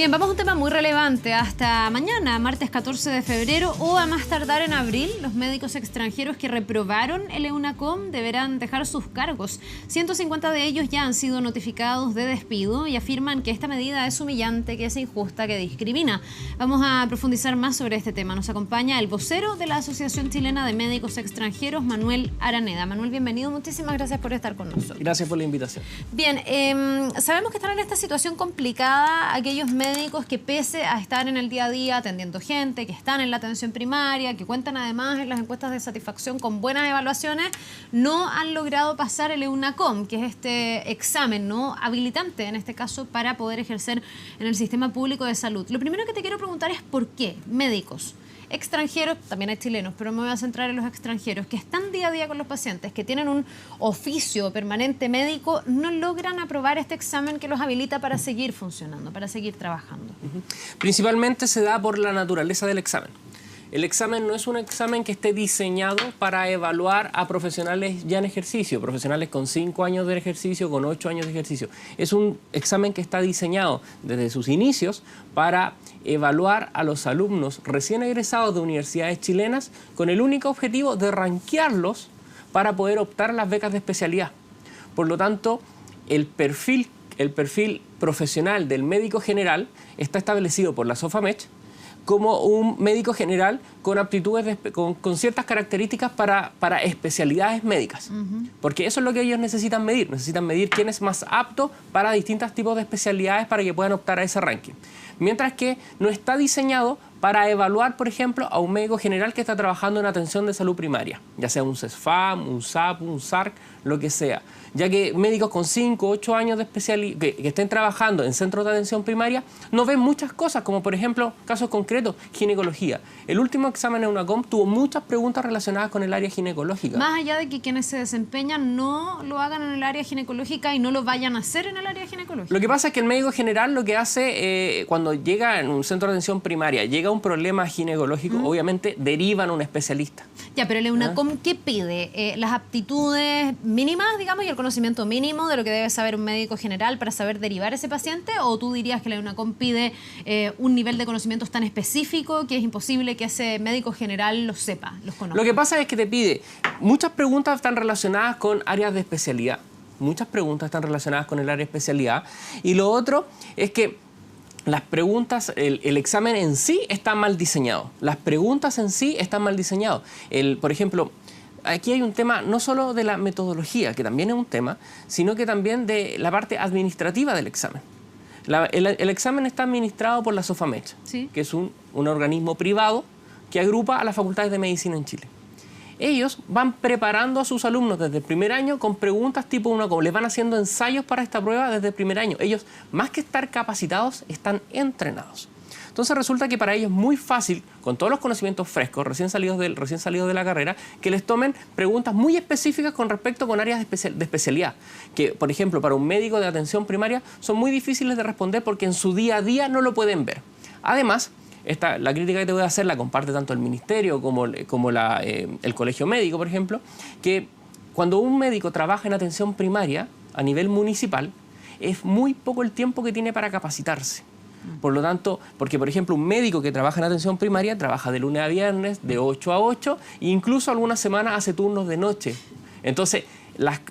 Bien, vamos a un tema muy relevante. Hasta mañana, martes 14 de febrero o a más tardar en abril, los médicos extranjeros que reprobaron el EUNACOM deberán dejar sus cargos. 150 de ellos ya han sido notificados de despido y afirman que esta medida es humillante, que es injusta, que discrimina. Vamos a profundizar más sobre este tema. Nos acompaña el vocero de la Asociación Chilena de Médicos Extranjeros, Manuel Araneda. Manuel, bienvenido. Muchísimas gracias por estar con nosotros. Gracias por la invitación. Bien, sabemos que están en esta situación complicada aquellos médicos que, pese a estar en el día a día atendiendo gente, que están en la atención primaria, que cuentan además en las encuestas de satisfacción con buenas evaluaciones, no han logrado pasar el EUNACOM, que es este examen no habilitante, en este caso, para poder ejercer en el sistema público de salud. Lo primero que te quiero preguntar es por qué médicos extranjeros, también hay chilenos, pero me voy a centrar en los extranjeros, que están día a día con los pacientes, que tienen un oficio permanente médico, no logran aprobar este examen que los habilita para seguir funcionando, para seguir trabajando. Principalmente se da por la naturaleza del examen. El examen no es un examen que esté diseñado para evaluar a profesionales ya en ejercicio, profesionales con 5 años de ejercicio, con 8 años de ejercicio. Es un examen que está diseñado desde sus inicios para evaluar a los alumnos recién egresados de universidades chilenas con el único objetivo de rankearlos para poder optar a las becas de especialidad. Por lo tanto, el perfil profesional del médico general está establecido por la SOFAMECH como un médico general con aptitudes, con ciertas características para especialidades médicas. Porque eso es lo que ellos necesitan medir. Necesitan medir quién es más apto para distintos tipos de especialidades para que puedan optar a ese ranking. Mientras que no está diseñado para evaluar, por ejemplo, a un médico general que está trabajando en atención de salud primaria, ya sea un CESFAM, un SAP, un SARC, lo que sea. Ya que médicos con 5 o 8 años de especialidad que estén trabajando en centros de atención primaria no ven muchas cosas, como por ejemplo, casos concretos, ginecología. El último examen en EUNACOM tuvo muchas preguntas relacionadas con el área ginecológica. Más allá de que quienes se desempeñan no lo hagan en el área ginecológica y no lo vayan a hacer en el área ginecológica. Lo que pasa es que el médico general lo que hace cuando llega en un centro de atención primaria, llega un problema ginecológico, obviamente derivan a un especialista. Ya, pero el EUNACOM, ¿qué pide? Las aptitudes mínimas, digamos, y el conocimiento mínimo de lo que debe saber un médico general para saber derivar a ese paciente, ¿o tú dirías que la EUNACOM pide un nivel de conocimientos tan específico que es imposible que ese médico general los sepa, los conozca? Lo que pasa es que te pide, muchas preguntas están relacionadas con áreas de especialidad. Muchas preguntas están relacionadas con el área de especialidad. Y lo otro es que las preguntas, el examen en sí está mal diseñado. Las preguntas en sí están mal diseñadas. Por ejemplo, aquí hay un tema no solo de la metodología, que también es un tema, sino que también de la parte administrativa del examen. El examen está administrado por la SOFAMECH, ¿sí?, que es un organismo privado que agrupa a las facultades de medicina en Chile. Ellos van preparando a sus alumnos desde el primer año con preguntas tipo EUNACOM. Les van haciendo ensayos para esta prueba desde el primer año. Ellos, más que estar capacitados, están entrenados. Entonces resulta que para ellos es muy fácil, con todos los conocimientos frescos, recién salidos de la carrera, que les tomen preguntas muy específicas con respecto con áreas de especialidad. Que, por ejemplo, para un médico de atención primaria son muy difíciles de responder porque en su día a día no lo pueden ver. Además, la crítica que te voy a hacer la comparte tanto el ministerio como el colegio médico, por ejemplo, que cuando un médico trabaja en atención primaria a nivel municipal, es muy poco el tiempo que tiene para capacitarse. Por lo tanto, porque por ejemplo un médico que trabaja en atención primaria trabaja de lunes a viernes, de 8 a 8, e incluso algunas semanas hace turnos de noche. Entonces, las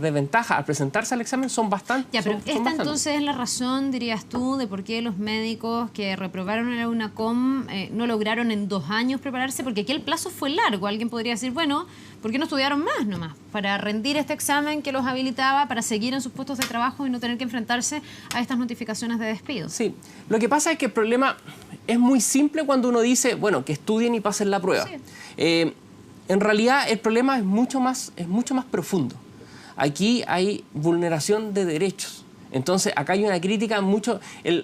desventajas al presentarse al examen son bastante. Ya, pero entonces es la razón, dirías tú, de por qué los médicos que reprobaron el EUNACOM no lograron en 2 años prepararse, porque aquí el plazo fue largo. Alguien podría decir, bueno, ¿por qué no estudiaron más nomás? Para rendir este examen que los habilitaba para seguir en sus puestos de trabajo y no tener que enfrentarse a estas notificaciones de despido. Sí, lo que pasa es que el problema es muy simple cuando uno dice, bueno, que estudien y pasen la prueba. Sí. En realidad el problema es mucho más profundo. Aquí hay vulneración de derechos. Entonces acá hay una crítica mucho.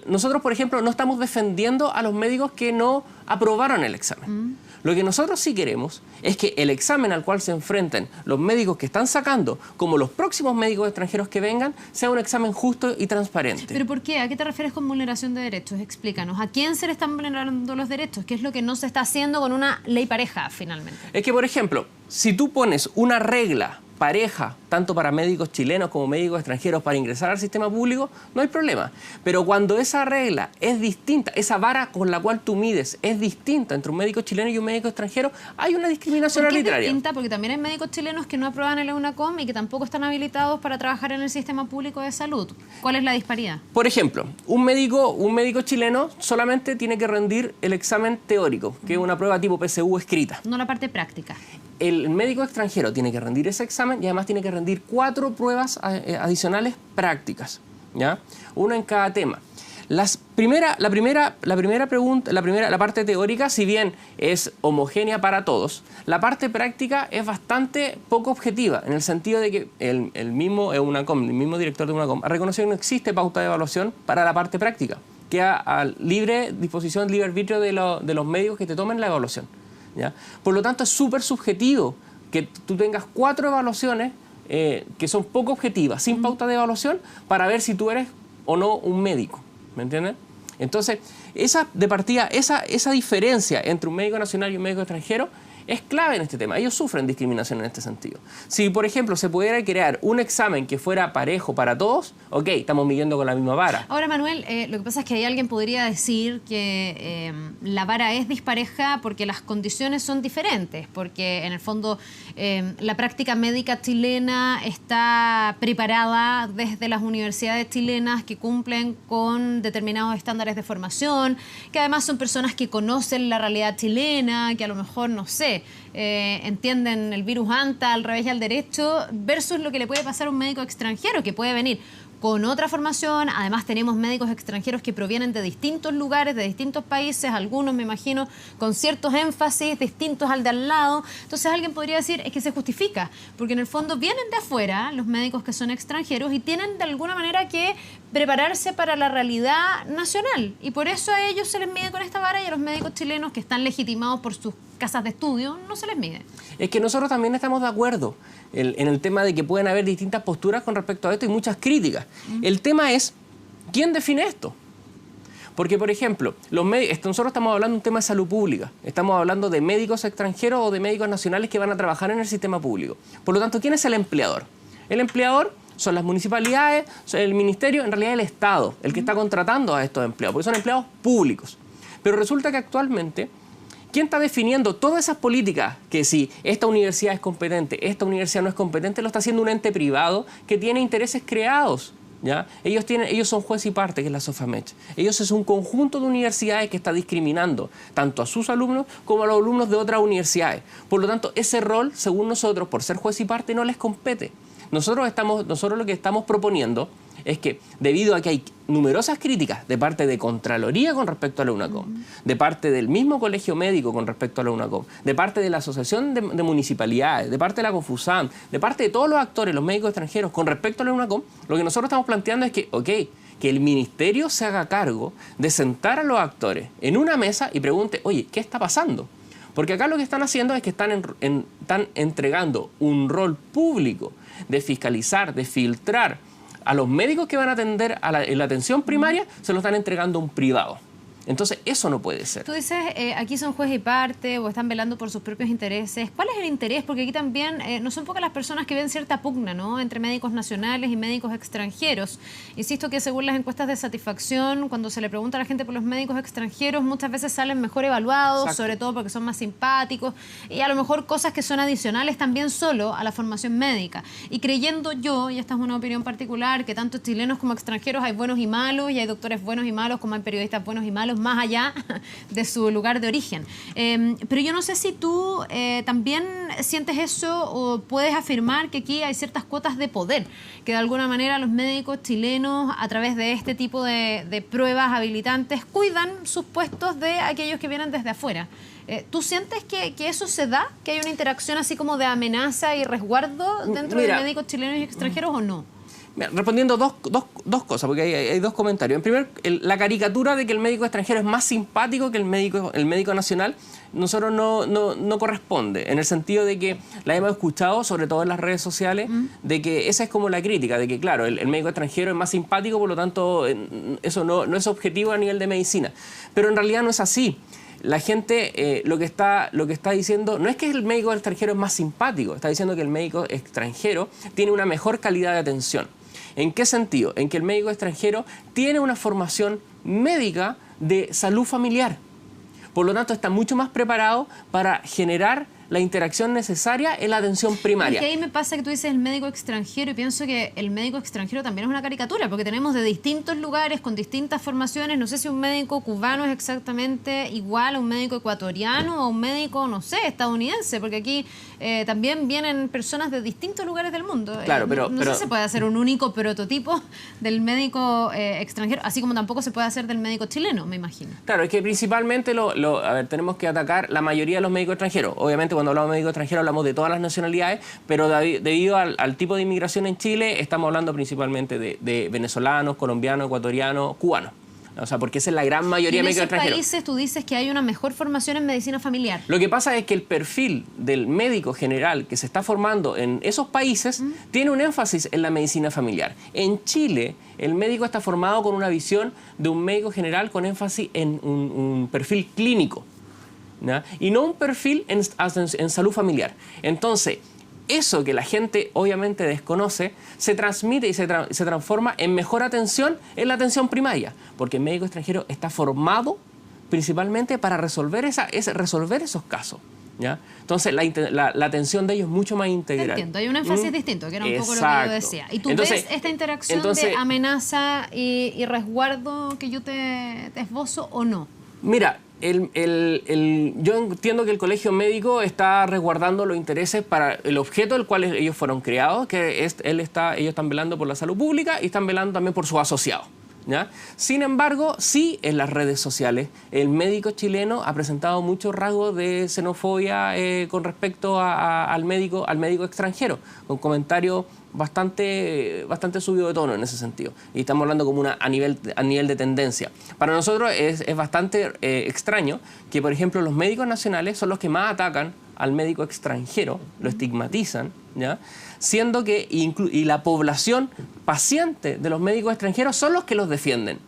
Nosotros, por ejemplo, no estamos defendiendo a los médicos que no aprobaron el examen. Lo que nosotros sí queremos es que el examen al cual se enfrenten los médicos que están sacando, como los próximos médicos extranjeros que vengan, sea un examen justo y transparente. ¿Pero por qué? ¿A qué te refieres con vulneración de derechos? Explícanos. ¿A quién se le están vulnerando los derechos? ¿Qué es lo que no se está haciendo con una ley pareja, finalmente? Es que, por ejemplo, si tú pones una regla pareja, tanto para médicos chilenos como médicos extranjeros, para ingresar al sistema público, no hay problema. Pero cuando esa regla es distinta, esa vara con la cual tú mides es distinta entre un médico chileno y un médico extranjero, hay una discriminación arbitraria. Es distinta porque también hay médicos chilenos que no aprueban el EUNACOM y que tampoco están habilitados para trabajar en el sistema público de salud. ¿Cuál es la disparidad? Por ejemplo, un médico chileno solamente tiene que rendir el examen teórico, que es una prueba tipo PSU escrita. No la parte práctica. El médico extranjero tiene que rendir ese examen y además tiene que rendir 4 pruebas adicionales prácticas, ¿ya? Una en cada tema. La parte teórica, si bien es homogénea para todos, la parte práctica es bastante poco objetiva, en el sentido de que el mismo director de EUNACOM ha reconocido que no existe pauta de evaluación para la parte práctica, queda a libre disposición, libre arbitrio de los médicos que te tomen la evaluación, ¿ya? Por lo tanto, es súper subjetivo que tú tengas 4 evaluaciones que son poco objetivas, sin pauta de evaluación, para ver si tú eres o no un médico. ¿Me entienden? Entonces, esa diferencia entre un médico nacional y un médico extranjero es clave en este tema. Ellos sufren discriminación en este sentido. Si, por ejemplo, se pudiera crear un examen que fuera parejo para todos, ok, estamos midiendo con la misma vara. Ahora, Manuel, lo que pasa es que ahí alguien podría decir que la vara es dispareja porque las condiciones son diferentes, porque en el fondo la práctica médica chilena está preparada desde las universidades chilenas que cumplen con determinados estándares de formación, que además son personas que conocen la realidad chilena, que a lo mejor, no sé, entienden el virus ANTA al revés y al derecho, versus lo que le puede pasar a un médico extranjero que puede venir con otra formación. Además tenemos médicos extranjeros que provienen de distintos lugares, de distintos países, algunos me imagino con ciertos énfasis distintos al de al lado. Entonces alguien podría decir, es que se justifica, porque en el fondo vienen de afuera los médicos que son extranjeros y tienen de alguna manera que prepararse para la realidad nacional, y por eso a ellos se les mide con esta vara y a los médicos chilenos que están legitimados por sus casas de estudio no se les mide. Es que nosotros también estamos de acuerdo en el tema de que pueden haber distintas posturas con respecto a esto y muchas críticas. El tema es, ¿quién define esto? Porque, por ejemplo, nosotros estamos hablando de un tema de salud pública. Estamos hablando de médicos extranjeros o de médicos nacionales que van a trabajar en el sistema público. Por lo tanto, ¿quién es el empleador? El empleador son las municipalidades, el ministerio, en realidad el Estado, el que está contratando a estos empleados, porque son empleados públicos. Pero resulta que actualmente, ¿quién está definiendo todas esas políticas? Que si esta universidad es competente, esta universidad no es competente, lo está haciendo un ente privado que tiene intereses creados, ¿ya? Ellos son juez y parte, que es la Sofamech. Ellos es un conjunto de universidades que está discriminando tanto a sus alumnos como a los alumnos de otras universidades. Por lo tanto, ese rol, según nosotros, por ser juez y parte, no les compete. Nosotros lo que estamos proponiendo es que, debido a que hay numerosas críticas de parte de Contraloría con respecto a la EUNACOM, de parte del mismo Colegio Médico con respecto a la EUNACOM, de parte de la Asociación de Municipalidades, de parte de la Confusam, de parte de todos los actores, los médicos extranjeros, con respecto a la EUNACOM, lo que nosotros estamos planteando es que, que el ministerio se haga cargo de sentar a los actores en una mesa y pregunte, oye, ¿qué está pasando? Porque acá lo que están haciendo es que están entregando un rol público de fiscalizar, de filtrar a los médicos que van a atender en la atención primaria, se lo están entregando a un privado. Entonces, eso no puede ser. Tú dices, aquí son juez y parte o están velando por sus propios intereses. ¿Cuál es el interés? Porque aquí también no son pocas las personas que ven cierta pugna, ¿no?, entre médicos nacionales y médicos extranjeros. Insisto que según las encuestas de satisfacción, cuando se le pregunta a la gente por los médicos extranjeros, muchas veces salen mejor evaluados, exacto, sobre todo porque son más simpáticos y a lo mejor cosas que son adicionales también solo a la formación médica. Y creyendo yo, y esta es una opinión particular, que tanto chilenos como extranjeros hay buenos y malos, y hay doctores buenos y malos, como hay periodistas buenos y malos, más allá de su lugar de origen. Pero yo no sé si tú también sientes eso o puedes afirmar que aquí hay ciertas cuotas de poder, que de alguna manera los médicos chilenos, a través de este tipo de pruebas habilitantes, cuidan sus puestos de aquellos que vienen desde afuera. ¿Tú sientes que eso se da? ¿Que hay una interacción así como de amenaza y resguardo dentro de médicos chilenos y extranjeros o no? Mira, respondiendo dos cosas, porque hay dos comentarios. En primer, la caricatura de que el médico extranjero es más simpático que el médico nacional, nosotros no corresponde, en el sentido de que la hemos escuchado, sobre todo en las redes sociales, de que esa es como la crítica, de que claro, el médico extranjero es más simpático, por lo tanto, eso no es objetivo a nivel de medicina. Pero en realidad no es así. La gente lo que está diciendo no es que el médico extranjero es más simpático, está diciendo que el médico extranjero tiene una mejor calidad de atención. ¿En qué sentido? En que el médico extranjero tiene una formación médica de salud familiar. Por lo tanto, está mucho más preparado para generar la interacción necesaria en la atención primaria. Es que ahí me pasa que tú dices el médico extranjero y pienso que el médico extranjero también es una caricatura, porque tenemos de distintos lugares, con distintas formaciones. No sé si un médico cubano es exactamente igual a un médico ecuatoriano o a un médico, no sé, estadounidense, porque aquí también vienen personas de distintos lugares del mundo. Claro, no sé si se puede hacer un único prototipo del médico extranjero, así como tampoco se puede hacer del médico chileno, me imagino. Claro, es que principalmente tenemos que atacar la mayoría de los médicos extranjeros. Obviamente, cuando hablamos de médicos extranjeros hablamos de todas las nacionalidades, pero debido al tipo de inmigración en Chile, estamos hablando principalmente de venezolanos, colombianos, ecuatorianos, cubanos. O sea, porque esa es la gran mayoría de médicos extranjeros. En esos países tú dices que hay una mejor formación en medicina familiar. Lo que pasa es que el perfil del médico general que se está formando en esos países tiene un énfasis en la medicina familiar. En Chile, el médico está formado con una visión de un médico general con énfasis en un perfil clínico, ¿no? Y no un perfil en salud familiar. Entonces, eso que la gente obviamente desconoce, se transmite y se transforma en mejor atención en la atención primaria, porque el médico extranjero está formado principalmente para resolver esos casos, ¿ya? Entonces, la atención de ellos es mucho más integral. Entiendo, hay un énfasis distinto, que era un poco lo que yo decía. ¿Y tú ves esta interacción de amenaza y resguardo que yo te esbozo o no? Mira, yo entiendo que el colegio médico está resguardando los intereses para el objeto del cual ellos fueron creados, que ellos están velando por la salud pública y están velando también por sus asociados, ¿ya? Sin embargo, sí, en las redes sociales el médico chileno ha presentado muchos rasgos de xenofobia con respecto al médico extranjero, con comentarios bastante subido de tono en ese sentido. Y estamos hablando como a nivel de tendencia. Para nosotros es bastante extraño que, por ejemplo, los médicos nacionales son los que más atacan al médico extranjero, lo estigmatizan, ¿ya? Siendo que y la población paciente de los médicos extranjeros son los que los defienden,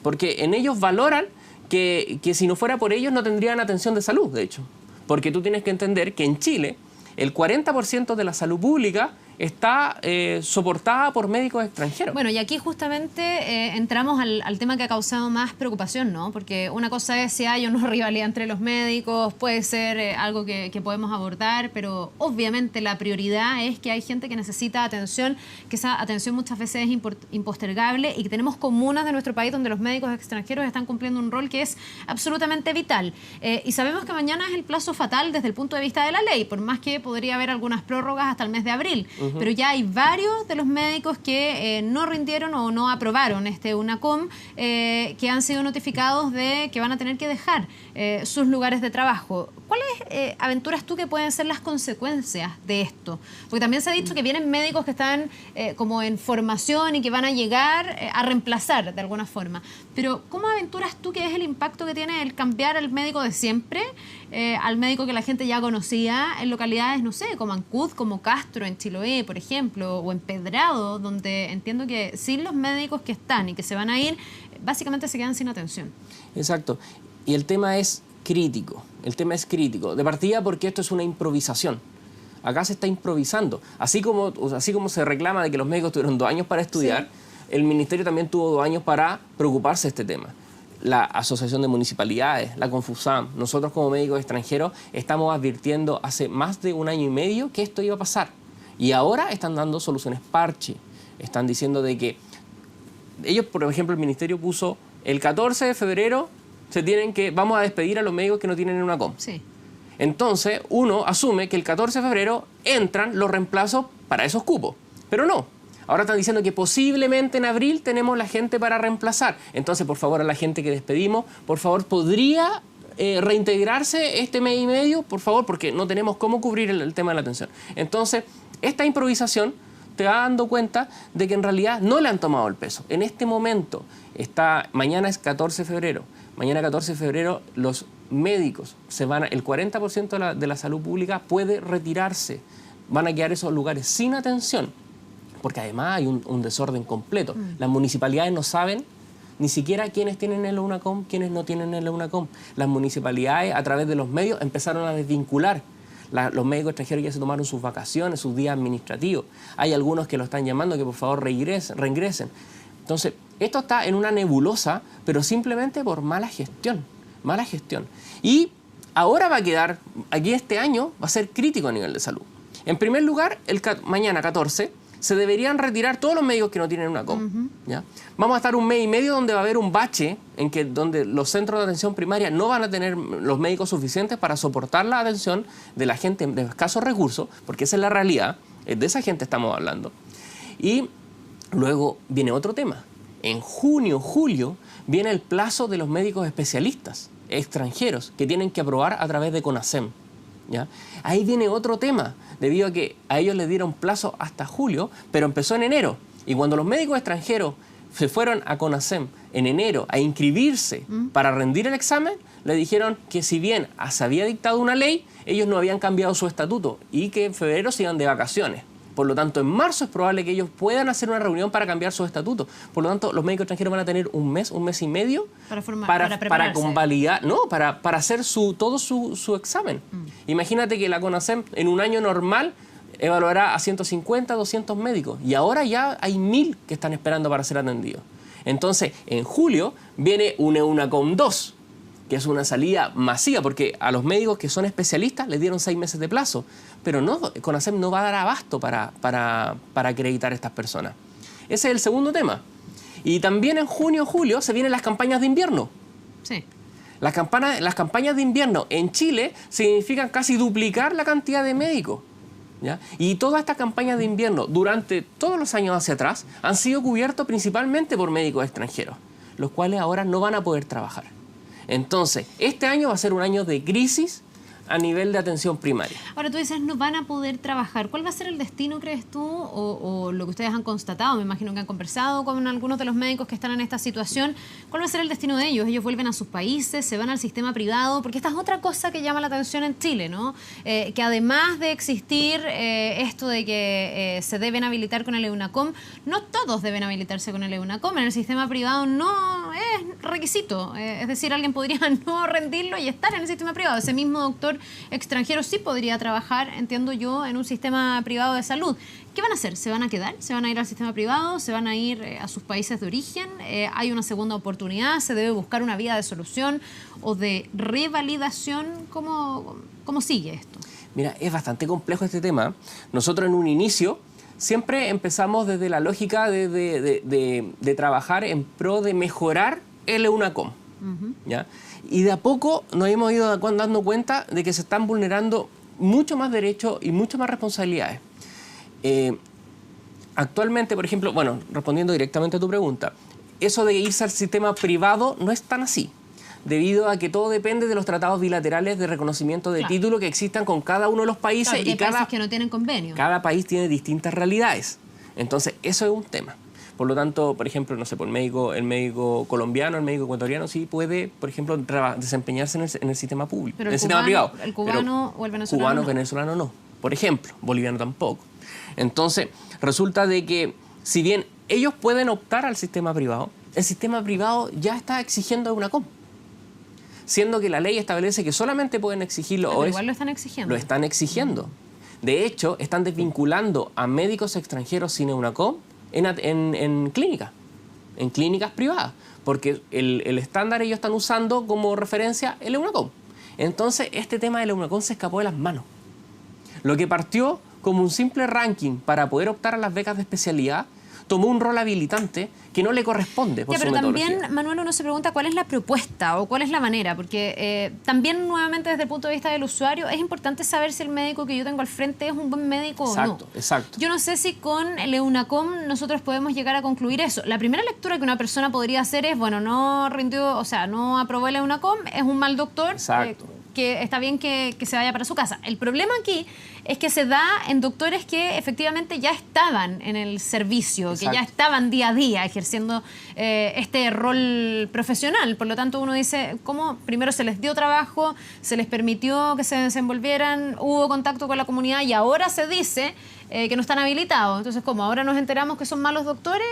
porque en ellos valoran que si no fuera por ellos no tendrían atención de salud, de hecho. Porque tú tienes que entender que en Chile el 40% de la salud pública está soportada por médicos extranjeros. Bueno, y aquí justamente entramos al tema que ha causado más preocupación, ¿no? Porque una cosa es si hay o no rivalidad entre los médicos, puede ser algo que podemos abordar, pero obviamente la prioridad es que hay gente que necesita atención, que esa atención muchas veces es impostergable y que tenemos comunas de nuestro país donde los médicos extranjeros están cumpliendo un rol que es absolutamente vital. Y sabemos que mañana es el plazo fatal desde el punto de vista de la ley, por más que podría haber algunas prórrogas hasta el mes de abril. Pero ya hay varios de los médicos que no rindieron o no aprobaron UNACOM, que han sido notificados de que van a tener que dejar sus lugares de trabajo. ¿Cuáles aventuras tú que pueden ser las consecuencias de esto? Porque también se ha dicho que vienen médicos que están como en formación y que van a llegar a reemplazar de alguna forma. Pero ¿cómo aventuras tú que es el impacto que tiene el cambiar al médico de siempre al médico que la gente ya conocía en localidades, no sé, como Ancud, como Castro, en Chiloé, por ejemplo, o en Pedrado, donde entiendo que sin los médicos que están y que se van a ir, básicamente se quedan sin atención? Exacto. Y el tema es crítico. El tema es crítico. De partida porque esto es una improvisación. Acá se está improvisando. Así como se reclama de que los médicos tuvieron 2 años para estudiar, sí, el ministerio también tuvo 2 años para preocuparse de este tema. La Asociación de Municipalidades, la Confusam, nosotros como médicos extranjeros estamos advirtiendo hace más de 1 año y medio que esto iba a pasar. Y ahora están dando soluciones parche. Están diciendo de que ellos, por ejemplo, el ministerio puso el 14 de febrero vamos a despedir a los médicos que no tienen UNACOM. Sí. Entonces, uno asume que el 14 de febrero entran los reemplazos para esos cupos. Pero no. Ahora están diciendo que posiblemente en abril tenemos la gente para reemplazar. Entonces, por favor, a la gente que despedimos, por favor, ¿podría reintegrarse este mes y medio? Por favor, porque no tenemos cómo cubrir el tema de la atención. Entonces, esta improvisación te vas dando cuenta de que en realidad no le han tomado el peso. En este momento, mañana es 14 de febrero, mañana 14 de febrero los médicos el 40% de la salud pública puede retirarse. Van a quedar esos lugares sin atención, porque además hay un desorden completo. Las municipalidades no saben ni siquiera quiénes tienen el EUNACOM, quiénes no tienen el EUNACOM. Las municipalidades, a través de los medios, empezaron a desvincular. Los médicos extranjeros ya se tomaron sus vacaciones, sus días administrativos. Hay algunos que lo están llamando que por favor reingresen. Entonces, esto está en una nebulosa, pero simplemente por mala gestión. Mala gestión. Y ahora va a quedar, aquí este año, va a ser crítico a nivel de salud. En primer lugar, mañana 14, se deberían retirar todos los médicos que no tienen EUNACOM. ¿Ya? Vamos a estar un mes y medio donde va a haber un bache donde los centros de atención primaria no van a tener los médicos suficientes para soportar la atención de la gente de escasos recursos, porque esa es la realidad, de esa gente estamos hablando. Y luego viene otro tema. En junio, julio, viene el plazo de los médicos especialistas extranjeros que tienen que aprobar a través de CONASEM. ¿Ya? Ahí viene otro tema, debido a que a ellos les dieron plazo hasta julio, pero empezó en enero. Y cuando los médicos extranjeros se fueron a CONASEM en enero a inscribirse para rendir el examen, le dijeron que si bien se había dictado una ley, ellos no habían cambiado su estatuto y que en febrero se iban de vacaciones. Por lo tanto, en marzo es probable que ellos puedan hacer una reunión para cambiar su estatuto. Por lo tanto, los médicos extranjeros van a tener un mes y medio para convalidar, para hacer todo su examen. Imagínate que la CONASEM en un año normal evaluará a 150, 200 médicos. Y ahora ya hay 1000 que están esperando para ser atendidos. Entonces, en julio viene un EUNACOM 2, que es una salida masiva, porque a los médicos que son especialistas les dieron 6 meses de plazo. Pero no, CONASEM no va a dar abasto para acreditar a estas personas. Ese es el segundo tema. Y también en junio, julio, se vienen las campañas de invierno. Sí. Las campañas de invierno en Chile significan casi duplicar la cantidad de médicos. ¿Ya? Y todas estas campañas de invierno, durante todos los años hacia atrás, han sido cubiertos principalmente por médicos extranjeros, los cuales ahora no van a poder trabajar. Entonces, este año va a ser un año de crisis a nivel de atención primaria. Ahora tú dices, no van a poder trabajar. ¿Cuál va a ser el destino, crees tú, o lo que ustedes han constatado? Me imagino que han conversado con algunos de los médicos que están en esta situación. ¿Cuál va a ser el destino de ellos? ¿Ellos vuelven a sus países? ¿Se van al sistema privado? Porque esta es otra cosa que llama la atención en Chile, ¿no? Que además de existir esto de que se deben habilitar con el EUNACOM, no todos deben habilitarse con el EUNACOM. En el sistema privado no es requisito. Es decir, alguien podría no rendirlo y estar en el sistema privado. Ese mismo doctor extranjero sí podría trabajar, entiendo yo, en un sistema privado de salud. ¿Qué van a hacer? ¿Se van a quedar? ¿Se van a ir al sistema privado? ¿Se van a ir a sus países de origen? ¿Hay una segunda oportunidad? ¿Se debe buscar una vía de solución o de revalidación? ¿Cómo sigue esto? Mira, es bastante complejo este tema. Nosotros en un inicio siempre empezamos desde la lógica de trabajar en pro de mejorar el EUNACOM. ¿Ya? Y de a poco nos hemos ido dando cuenta de que se están vulnerando mucho más derechos y muchas más responsabilidades. Actualmente, por ejemplo, bueno, respondiendo directamente a tu pregunta, eso de irse al sistema privado no es tan así, debido a que todo depende de los tratados bilaterales de reconocimiento de título que existan con cada uno de los países. Claro, y hay países que no tienen convenio. Cada país tiene distintas realidades. Entonces, eso es un tema. Por lo tanto, por ejemplo, no sé, el médico colombiano, el médico ecuatoriano sí puede, por ejemplo, desempeñarse en el sistema público, pero en el sistema privado. El cubano o el venezolano cubano, no. venezolano no. Por ejemplo, boliviano tampoco. Entonces, resulta de que si bien ellos pueden optar al sistema privado, el sistema privado ya está exigiendo EUNACOM, siendo que la ley establece que solamente pueden exigirlo. Pero igual lo están exigiendo. Lo están exigiendo. De hecho, están desvinculando a médicos extranjeros sin EUNACOM en clínicas privadas, porque el estándar ellos están usando como referencia el EUNACOM. Entonces, este tema del EUNACOM se escapó de las manos. Lo que partió como un simple ranking para poder optar a las becas de especialidad, tomó un rol habilitante que no le corresponde por su metodología. Pero también, Manuel, uno se pregunta cuál es la propuesta o cuál es la manera, porque también, nuevamente, desde el punto de vista del usuario, es importante saber si el médico que yo tengo al frente es un buen médico o no. Exacto. Yo no sé si con el EUNACOM nosotros podemos llegar a concluir eso. La primera lectura que una persona podría hacer es, bueno, no rindió, o sea, no aprobó el EUNACOM, es un mal doctor. Exacto. Que está bien que se vaya para su casa. El problema aquí es que se da en doctores que efectivamente ya estaban en el servicio, Exacto. que ya estaban día a día ejerciendo este rol profesional. Por lo tanto, uno dice, ¿cómo? Primero se les dio trabajo, se les permitió que se desenvolvieran, hubo contacto con la comunidad y ahora se dice que no están habilitados. Entonces, ¿cómo? ¿Ahora nos enteramos que son malos doctores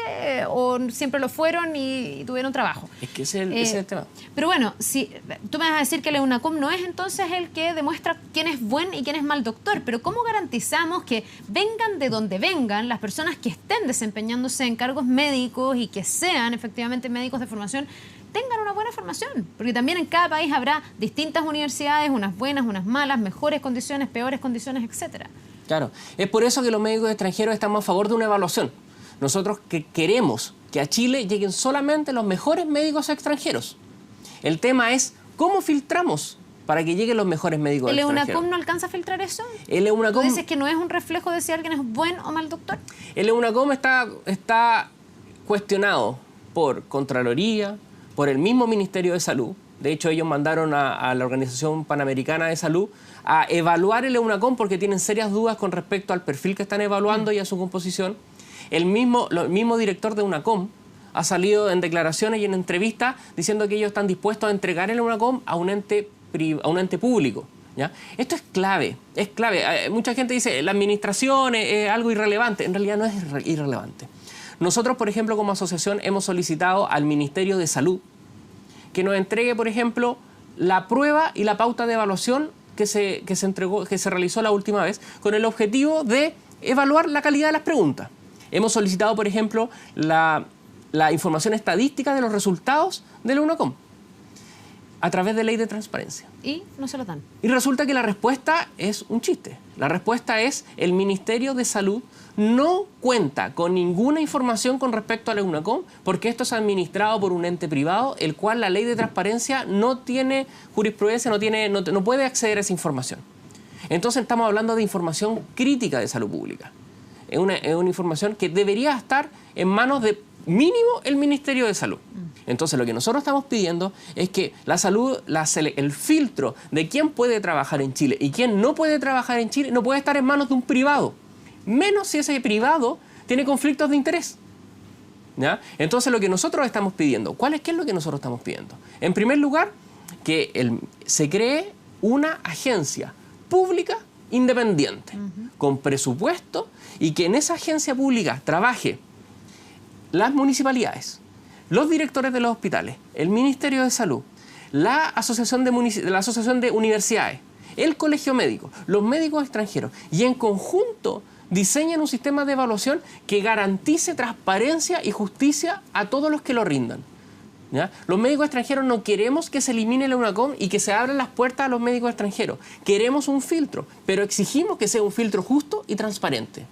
o siempre lo fueron y tuvieron trabajo? Es que ese es el tema. Pero bueno, si tú me vas a decir que el EUNACOM no es entonces el que demuestra quién es buen y quién es mal doctor, pero ¿cómo garantizamos que vengan de donde vengan las personas que estén desempeñándose en cargos médicos y que sean efectivamente médicos de formación, tengan una buena formación? Porque también en cada país habrá distintas universidades, unas buenas, unas malas, mejores condiciones, peores condiciones, etcétera. Claro, es por eso que los médicos extranjeros estamos a favor de una evaluación. Nosotros queremos que a Chile lleguen solamente los mejores médicos extranjeros. El tema es cómo filtramos para que lleguen los mejores médicos extranjeros. ¿El EUNACOM no alcanza a filtrar eso? El EUNACOM, ¿Tú dices que no es un reflejo de si alguien es buen o mal doctor? El EUNACOM está cuestionado por Contraloría, por el mismo Ministerio de Salud. De hecho, ellos mandaron a la Organización Panamericana de Salud a evaluar el EUNACOM porque tienen serias dudas con respecto al perfil que están evaluando y a su composición. El mismo director de EUNACOM ha salido en declaraciones y en entrevistas diciendo que ellos están dispuestos a entregar el EUNACOM a un ente público, ¿ya? Esto es clave, es clave. Mucha gente dice, la administración es algo irrelevante. En realidad no es irrelevante. Nosotros, por ejemplo, como asociación hemos solicitado al Ministerio de Salud que nos entregue, por ejemplo, la prueba y la pauta de evaluación que se realizó la última vez con el objetivo de evaluar la calidad de las preguntas. Hemos solicitado, por ejemplo, la información estadística de los resultados del EUNACOM a través de ley de transparencia. Y no se lo dan. Y resulta que la respuesta es un chiste. La respuesta es el Ministerio de Salud no cuenta con ninguna información con respecto al EUNACOM porque esto es administrado por un ente privado, el cual la ley de transparencia no tiene jurisprudencia, no puede acceder a esa información. Entonces estamos hablando de información crítica de salud pública. Es una información que debería estar en manos de mínimo el Ministerio de Salud. Entonces lo que nosotros estamos pidiendo es que la salud, el filtro de quién puede trabajar en Chile y quién no puede trabajar en Chile no puede estar en manos de un privado, menos si ese privado tiene conflictos de interés, ¿ya? Entonces lo que nosotros estamos pidiendo, ¿qué es lo que nosotros estamos pidiendo? En primer lugar, que se cree una agencia pública independiente, con presupuesto, y que en esa agencia pública trabaje las municipalidades, los directores de los hospitales, el Ministerio de Salud, la Asociación de Universidades, el Colegio Médico, los médicos extranjeros, y en conjunto diseñen un sistema de evaluación que garantice transparencia y justicia a todos los que lo rindan, ¿ya? Los médicos extranjeros no queremos que se elimine la EUNACOM y que se abran las puertas a los médicos extranjeros. Queremos un filtro, pero exigimos que sea un filtro justo y transparente.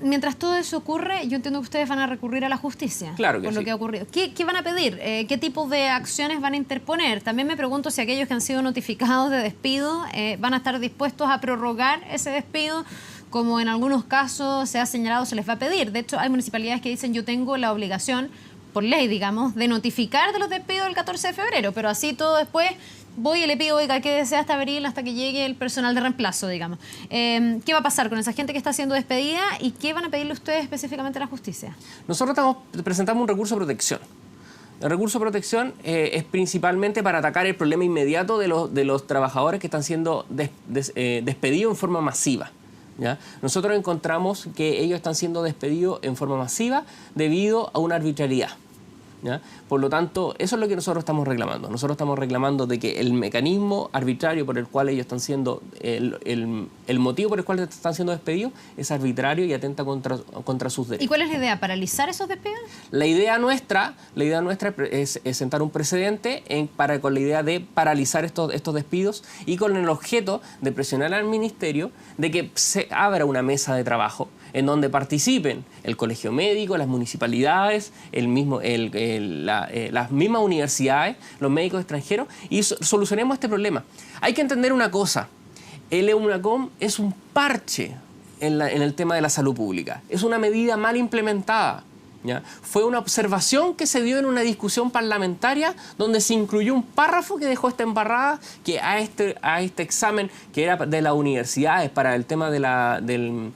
Mientras todo eso ocurre, yo entiendo que ustedes van a recurrir a la justicia. Claro que por lo sí. que ha ocurrido. ¿Qué van a pedir? ¿Qué tipo de acciones van a interponer? También me pregunto si aquellos que han sido notificados de despido van a estar dispuestos a prorrogar ese despido, como en algunos casos se ha señalado, se les va a pedir. De hecho, hay municipalidades que dicen yo tengo la obligación, por ley, digamos, de notificar de los despidos el 14 de febrero, pero así todo después voy y le pido, oiga, quédese hasta abril, hasta que llegue el personal de reemplazo, digamos. ¿Qué va a pasar con esa gente que está siendo despedida y qué van a pedirle ustedes específicamente a la justicia? Nosotros presentamos un recurso de protección. El recurso de protección es principalmente para atacar el problema inmediato de los trabajadores que están siendo despedidos en forma masiva, ¿ya? Nosotros encontramos que ellos están siendo despedidos en forma masiva debido a una arbitrariedad, ¿ya? Por lo tanto, eso es lo que nosotros estamos reclamando. Nosotros estamos reclamando de que el mecanismo arbitrario por el cual ellos están siendo, el motivo por el cual están siendo despedidos es arbitrario y atenta contra sus derechos. ¿Y cuál es la idea? ¿Paralizar esos despidos? La idea nuestra es sentar un precedente con la idea de paralizar estos despidos y con el objeto de presionar al Ministerio de que se abra una mesa de trabajo en donde participen el Colegio Médico, las municipalidades, las mismas universidades, los médicos extranjeros, y solucionemos este problema. Hay que entender una cosa, el EUNACOM es un parche en el tema de la salud pública, es una medida mal implementada, ¿ya? Fue una observación que se dio en una discusión parlamentaria donde se incluyó un párrafo que dejó esta embarrada, que a este examen que era de las universidades para el tema de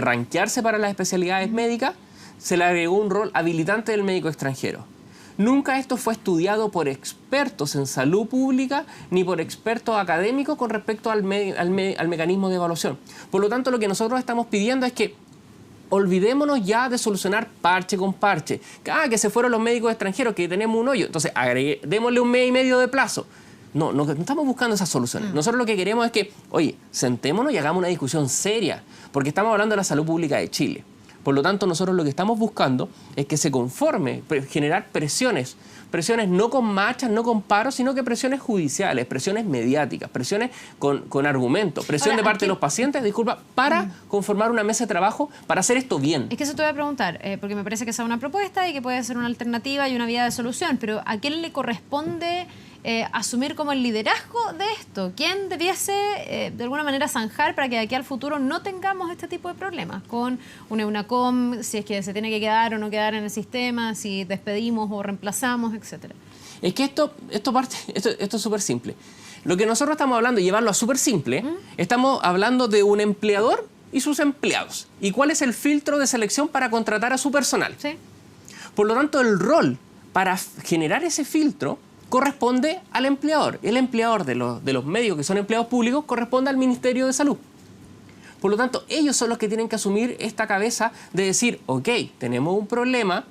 rankearse para las especialidades médicas, se le agregó un rol habilitante del médico extranjero. Nunca esto fue estudiado por expertos en salud pública ni por expertos académicos con respecto al mecanismo de evaluación. Por lo tanto, lo que nosotros estamos pidiendo es que olvidémonos ya de solucionar parche con parche. Que se fueron los médicos extranjeros, que tenemos un hoyo. Entonces, démosle 1 mes y medio de plazo. No estamos buscando esas soluciones. Nosotros lo que queremos es que, oye, sentémonos y hagamos una discusión seria, porque estamos hablando de la salud pública de Chile. Por lo tanto, nosotros lo que estamos buscando es que se conforme, generar presiones no con marchas, no con paros, sino que presiones judiciales, presiones mediáticas, presiones con argumentos, presión de parte de los pacientes, para conformar una mesa de trabajo para hacer esto bien. Es que eso te voy a preguntar, porque me parece que esa es una propuesta y que puede ser una alternativa y una vía de solución, pero ¿a quién le corresponde asumir como el liderazgo de esto? ¿Quién debiese de alguna manera zanjar para que de aquí al futuro no tengamos este tipo de problemas con una EUNACOM, si es que se tiene que quedar o no quedar en el sistema, si despedimos o reemplazamos, etcétera? Es que esto es súper simple. Lo que nosotros estamos hablando, llevarlo a súper simple, estamos hablando de un empleador y sus empleados. ¿Y cuál es el filtro de selección para contratar a su personal? Sí. Por lo tanto, el rol para generar ese filtro corresponde al empleador. El empleador de los médicos que son empleados públicos corresponde al Ministerio de Salud. Por lo tanto, ellos son los que tienen que asumir esta cabeza de decir, ok, tenemos un problema,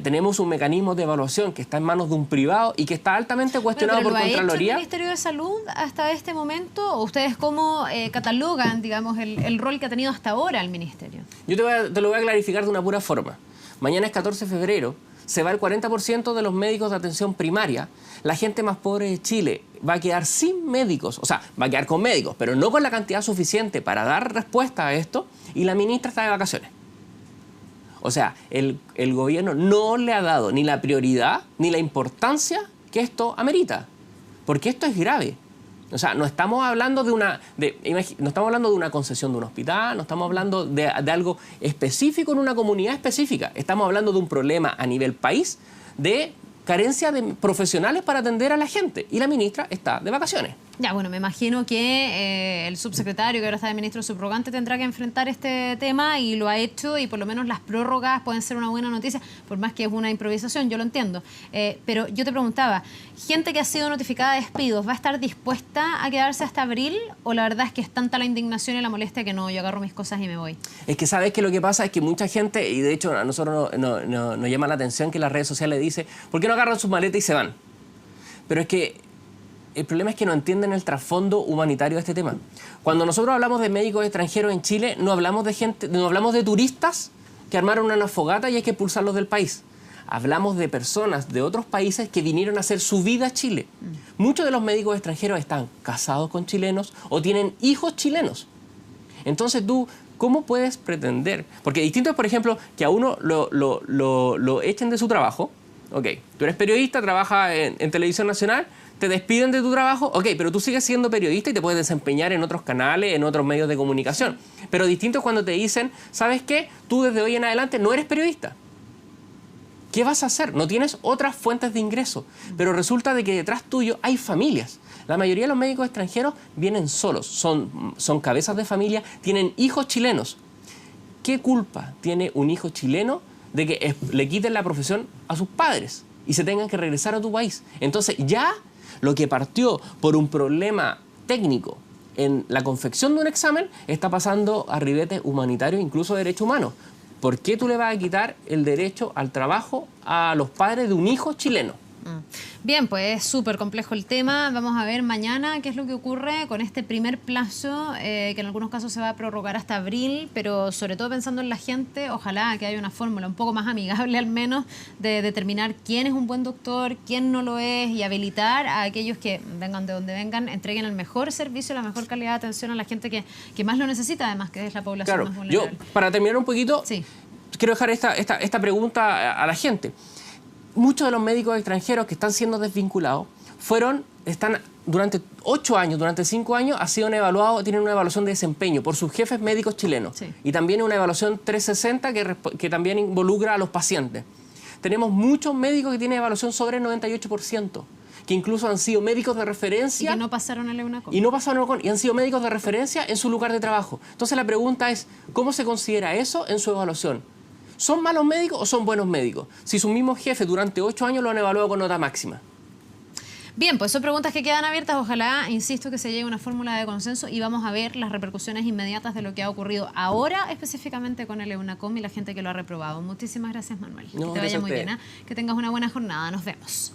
tenemos un mecanismo de evaluación que está en manos de un privado y que está altamente cuestionado por Contraloría. ¿Lo ha hecho el Ministerio de Salud hasta este momento? ¿O ustedes cómo catalogan, digamos, el rol que ha tenido hasta ahora el Ministerio? Yo te lo voy a clarificar de una pura forma. Mañana es 14 de febrero. Se va el 40% de los médicos de atención primaria. La gente más pobre de Chile va a quedar sin médicos, o sea, va a quedar con médicos, pero no con la cantidad suficiente para dar respuesta a esto, y la ministra está de vacaciones. O sea, el gobierno no le ha dado ni la prioridad ni la importancia que esto amerita, porque esto es grave. O sea, no estamos hablando no estamos hablando de una concesión de un hospital, no estamos hablando de algo específico en una comunidad específica. Estamos hablando de un problema a nivel país de carencia de profesionales para atender a la gente. Y la ministra está de vacaciones. Ya, bueno, me imagino que el subsecretario, que ahora está de ministro subrogante, tendrá que enfrentar este tema y lo ha hecho, y por lo menos las prórrogas pueden ser una buena noticia, por más que es una improvisación, yo lo entiendo. Pero yo te preguntaba, ¿gente que ha sido notificada de despidos va a estar dispuesta a quedarse hasta abril? ¿O la verdad es que es tanta la indignación y la molestia que no, yo agarro mis cosas y me voy? Es que sabes que lo que pasa es que mucha gente, y de hecho a nosotros nos llama la atención que las redes sociales dicen, ¿por qué no agarran sus maletas y se van? Pero es que el problema es que no entienden el trasfondo humanitario de este tema. Cuando nosotros hablamos de médicos extranjeros en Chile, no hablamos de turistas que armaron una fogata y hay que expulsarlos del país. Hablamos de personas de otros países que vinieron a hacer su vida a Chile. Muchos de los médicos extranjeros están casados con chilenos o tienen hijos chilenos. Entonces tú, ¿cómo puedes pretender? Porque distinto es, por ejemplo, que a uno lo echen de su trabajo. Ok, tú eres periodista, trabajas en Televisión Nacional, te despiden de tu trabajo, ok, pero tú sigues siendo periodista y te puedes desempeñar en otros canales, en otros medios de comunicación. Pero distinto es cuando te dicen, ¿sabes qué? Tú desde hoy en adelante no eres periodista. ¿Qué vas a hacer? No tienes otras fuentes de ingreso. Pero resulta de que detrás tuyo hay familias. La mayoría de los médicos extranjeros vienen solos, son cabezas de familia, tienen hijos chilenos. ¿Qué culpa tiene un hijo chileno de que le quiten la profesión a sus padres y se tengan que regresar a tu país? Entonces ya lo que partió por un problema técnico en la confección de un examen está pasando a ribetes humanitarios, incluso de derechos humanos. ¿Por qué tú le vas a quitar el derecho al trabajo a los padres de un hijo chileno? Bien, pues es súper complejo el tema. Vamos a ver mañana qué es lo que ocurre con este primer plazo, que en algunos casos se va a prorrogar hasta abril, pero sobre todo pensando en la gente, ojalá que haya una fórmula un poco más amigable al menos de determinar quién es un buen doctor, quién no lo es, y habilitar a aquellos que vengan de donde vengan, entreguen el mejor servicio, la mejor calidad de atención a la gente que más lo necesita, además, que es la población más vulnerable. Yo, para terminar un poquito, sí, quiero dejar esta pregunta a la gente. Muchos de los médicos extranjeros que están siendo desvinculados fueron están durante 8 años, durante 5 años, tienen una evaluación de desempeño por sus jefes médicos chilenos. Sí. Y también una evaluación 360 que también involucra a los pacientes. Tenemos muchos médicos que tienen evaluación sobre el 98%, que incluso han sido médicos de referencia. Y que no pasaron el EUNACOM. Y no pasaron el EUNACOM, y han sido médicos de referencia en su lugar de trabajo. Entonces la pregunta es, ¿cómo se considera eso en su evaluación? ¿Son malos médicos o son buenos médicos? Si sus mismos jefes durante 8 años lo han evaluado con nota máxima. Bien, pues son preguntas que quedan abiertas. Ojalá, insisto, que se llegue a una fórmula de consenso y vamos a ver las repercusiones inmediatas de lo que ha ocurrido ahora, específicamente con el EUNACOM y la gente que lo ha reprobado. Muchísimas gracias, Manuel. Que te vaya muy bien, ¿eh? Que tengas una buena jornada. Nos vemos.